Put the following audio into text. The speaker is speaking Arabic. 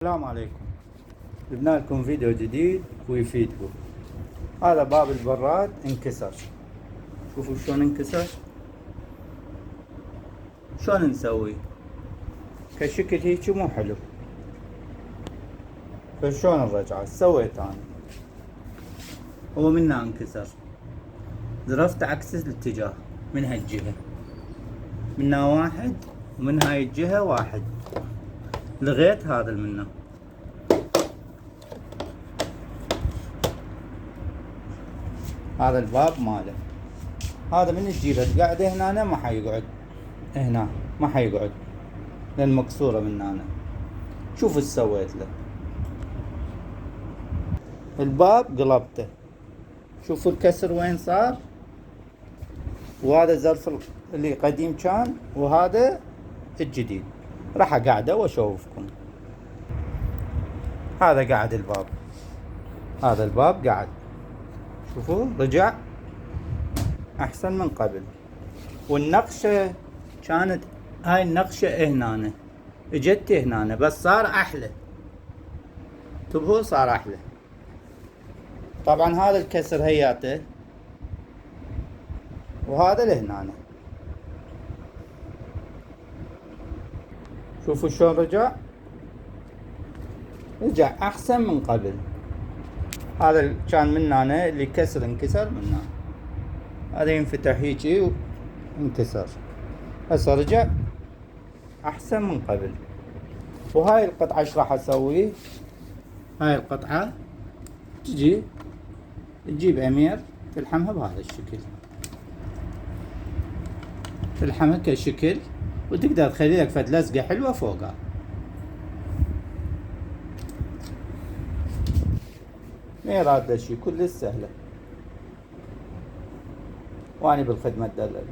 السلام عليكم. جبنا لكم فيديو جديد ويفيدكم. هذا باب البراد انكسر، شوفوا شلون انكسر. شلون نسوي كشكل هيك مو حلو، فشلون الرجعة سويت انا. هو منا انكسر، زرفت عكس الاتجاه من هالجهة، منا واحد ومن هاي الجهة واحد، لغيت هذا منا. هذا الباب ماله، هذا من تجيبه تقعده هنا ما حيقعد، هنا ما حيقعد لان مكسورة من هنا. شوف ايش سويت له. الباب قلبته، شوفوا الكسر وين صار، وهذا زرف اللي قديم كان وهذا الجديد. راح اقعده واشوفكم. هذا قاعد الباب، هذا الباب قاعد، شوفوا رجع احسن من قبل. والنقشة كانت هاي النقشة هنا، اجت هنا بس صار احلى، انتبهوا صار احلى. طبعا هذا الكسر هياته وهذا لهنا، شوفوا شلون رجع احسن من قبل. هذا كان من هنا اللي كسر انكسر من هنا، هذا ينفتح هيجي وانكسر، هسه رجع احسن من قبل. وهاي القطعة ايش راح اسوي؟ هاي القطعة تجيب امير تلحمها بهذا الشكل، تلحمها كشكل وتقدر تخلي لك فد لزقة حلوة فوقها. ما يراد شي، كل سهلة، واني بالخدمة تدلل.